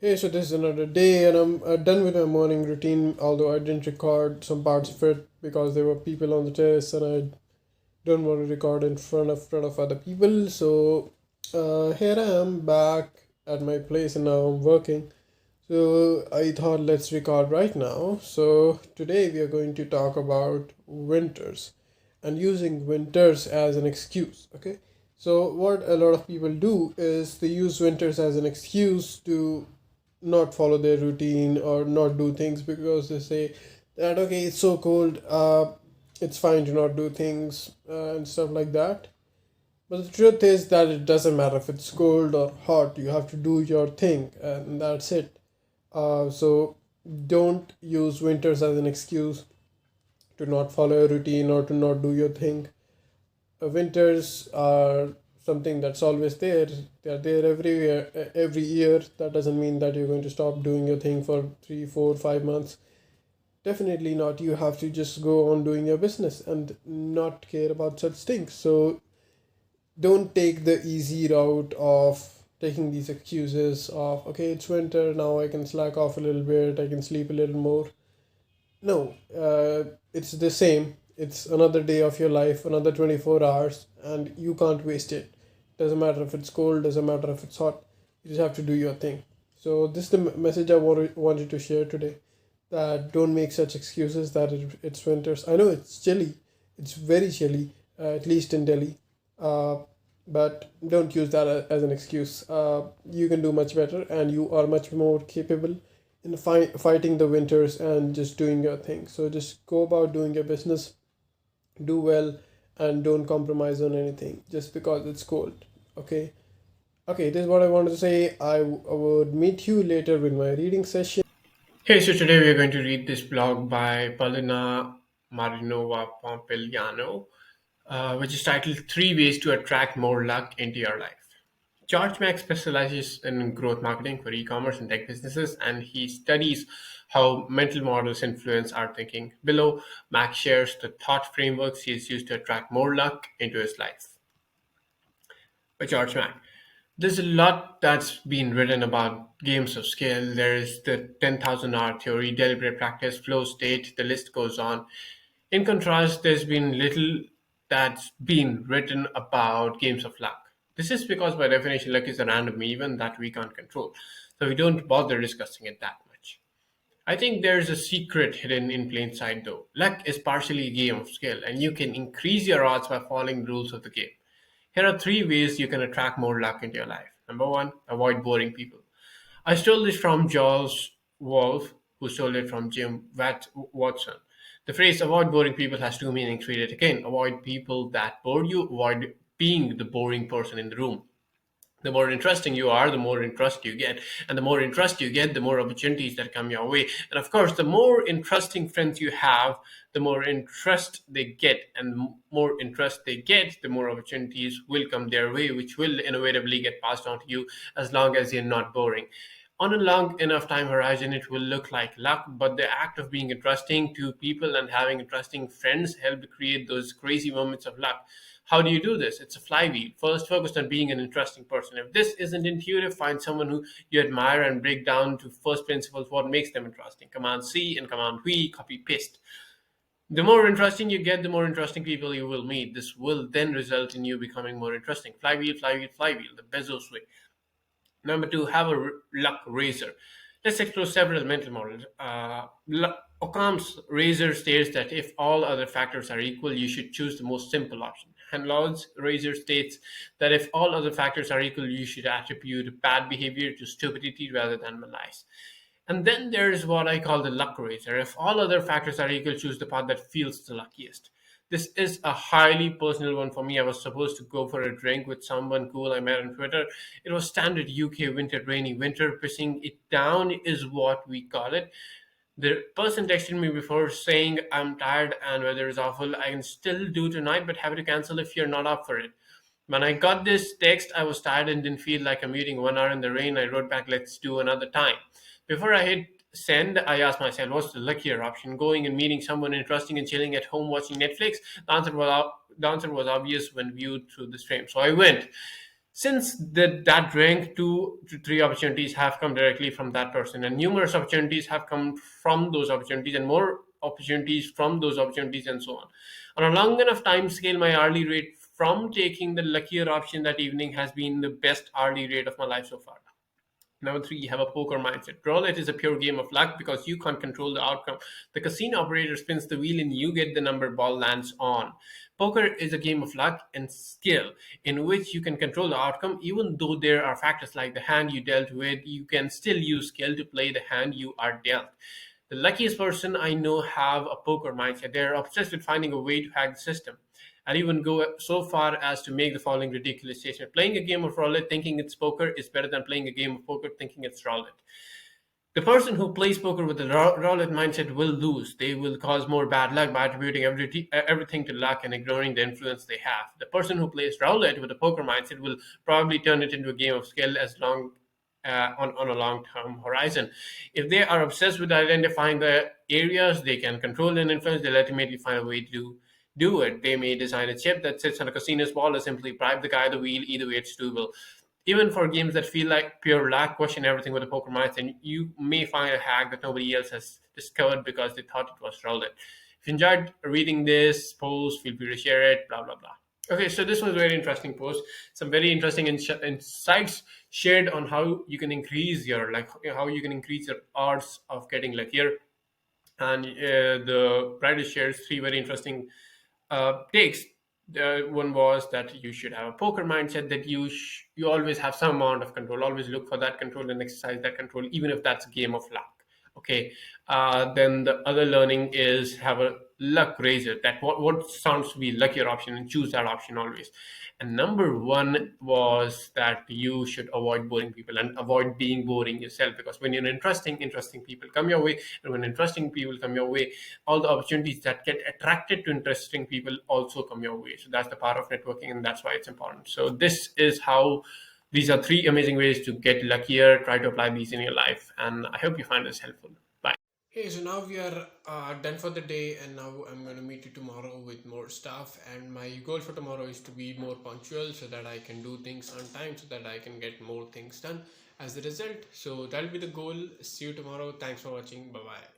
Hey, so this is another day, and I'm done with my morning routine. Although I didn't record some parts of it because there were people on the terrace, and I don't want to record in front of other people. So here I am back at my place, and now I'm working. So I thought let's record right now. So today we are going to talk about winters and using winters as an excuse. Okay. So what a lot of people do is they use winters as an excuse to not follow their routine or not do things because they say that okay, it's so cold, it's fine to not do things and stuff like that. But the truth is that it doesn't matter if it's cold or hot, you have to do your thing and that's it. So don't use winters as an excuse to not follow a routine or to not do your thing. Winters are something that's always there. They're there every year. That doesn't mean that you're going to stop doing your thing for 3, 4, 5 months. Definitely not. You have to just go on doing your business and not care about such things. So don't take the easy route of taking these excuses of okay, it's winter now, I can slack off a little bit, I can sleep a little more. No, it's the same. It's another day of your life, another 24 hours, and you can't waste it. Doesn't matter if it's cold, doesn't matter if it's hot. You just have to do your thing. So this is the message I wanted to share today. That don't make such excuses that it's winters. I know it's chilly. It's very chilly, at least in Delhi. Uh, but don't use that as an excuse. You can do much better, and you are much more capable in fighting the winters and just doing your thing. So just go about doing your business, do well, and don't compromise on anything just because it's cold. Okay. Okay, this is what I wanted to say. I would meet you later with my reading session. Hey, so today we are going to read this blog by Paulina Marinova Pompiliano, which is titled Three Ways to Attract More Luck into Your Life. George Mack specializes in growth marketing for e commerce and tech businesses, and he studies how mental models influence our thinking. Below, Mack shares the thought frameworks he has used to attract more luck into his life. By George Mack. There's a lot that's been written about games of skill. There is the 10,000 hour theory, deliberate practice, flow state, the list goes on. In contrast, there's been little that's been written about games of luck. This is because, by definition, luck is a random event that we can't control. So we don't bother discussing it that much. I think there's a secret hidden in plain sight, though. Luck is partially a game of skill, and you can increase your odds by following the rules of the game. Here are three ways you can attract more luck into your life. Number one, avoid boring people. I stole this from Charles Wolfe, who stole it from Watson. The phrase avoid boring people has two meanings. Read it again. Avoid people that bore you, avoid being the boring person in the room. The more interesting you are, the more interest you get. And the more interest you get, the more opportunities that come your way. And of course, the more interesting friends you have, the more interest they get. And the more interest they get, the more opportunities will come their way, which will inevitably get passed on to you as long as you're not boring. On a long enough time horizon, it will look like luck, but the act of being interesting to people and having interesting friends help to create those crazy moments of luck. How do you do this? It's a flywheel. First, focus on being an interesting person. If this isn't intuitive, find someone who you admire and break down to first principles what makes them interesting. Command C and Command V, copy paste. The more interesting you get, the more interesting people you will meet. This will then result in you becoming more interesting. Flywheel, flywheel, flywheel, the Bezos way. Number two, have a luck razor. Let's explore several mental models. Occam's razor states that if all other factors are equal, you should choose the most simple option. Hanlon's razor states that if all other factors are equal, you should attribute bad behavior to stupidity rather than malice. And then there's what I call the luck razor. If all other factors are equal, choose the path that feels the luckiest. This is a highly personal one for me. I was supposed to go for a drink with someone cool I met on Twitter. It was standard UK winter, rainy winter. Pissing it down is what we call it. The person texted me before saying, I'm tired and weather is awful. I can still do tonight, but happy to cancel if you're not up for it. When I got this text, I was tired and didn't feel like commuting 1 hour in the rain. I wrote back, let's do another time. Before I hit send, I asked myself, what's the luckier option? Going and meeting someone interesting and chilling at home watching Netflix? The answer was obvious when viewed through the stream. So I went. Since that rank, 2 to 3 opportunities have come directly from that person, and numerous opportunities have come from those opportunities, and more opportunities from those opportunities, and so on. On a long enough time scale, my hourly rate from taking the luckier option that evening has been the best hourly rate of my life so far. Number three, you have a poker mindset. Roulette is a pure game of luck because you can't control the outcome. The casino operator spins the wheel and you get the number ball lands on. Poker is a game of luck and skill in which you can control the outcome. Even though there are factors like the hand you dealt with, you can still use skill to play the hand you are dealt. The luckiest person I know have a poker mindset. They're obsessed with finding a way to hack the system. I'd even go so far as to make the following ridiculous statement. Playing a game of roulette thinking it's poker is better than playing a game of poker thinking it's roulette. The person who plays poker with a roulette mindset will lose. They will cause more bad luck by attributing everything to luck and ignoring the influence they have. The person who plays roulette with a poker mindset will probably turn it into a game of skill as long on a long term horizon. If they are obsessed with identifying the areas they can control and influence, they'll ultimately find a way to do it. They may design a chip that sits on a casino's wall or simply bribe the guy at the wheel. Either way, it's doable. Even for games that feel like pure luck, question everything with a poker mindset, and you may find a hack that nobody else has discovered because they thought it was roulette. If you enjoyed reading this post, feel free to share it, blah, blah, blah. Okay, so this was a very interesting post. Some very interesting insights shared on how you can increase your how you can increase your odds of getting luckier. And the writer shares 3 very interesting takes. One was that you should have a poker mindset, that you always have some amount of control. Always look for that control and exercise that control, even if that's a game of luck. Okay. Then the other learning is have a luck raiser. That what sounds to be luckier option and choose that option always. And number one was that you should avoid boring people and avoid being boring yourself, because when you're interesting people come your way, and when interesting people come your way, all the opportunities that get attracted to interesting people also come your way. So that's the power of networking, and that's why it's important. So this is how these are 3 amazing ways to get luckier. Try to apply these in your life, and I hope you find this helpful. Bye. Hey, so now we are done for the day, and now I'm going to meet you tomorrow with more stuff. And my goal for tomorrow is to be more punctual so that I can do things on time, so that I can get more things done as a result. So that'll be the goal. See you tomorrow. Thanks for watching. Bye bye.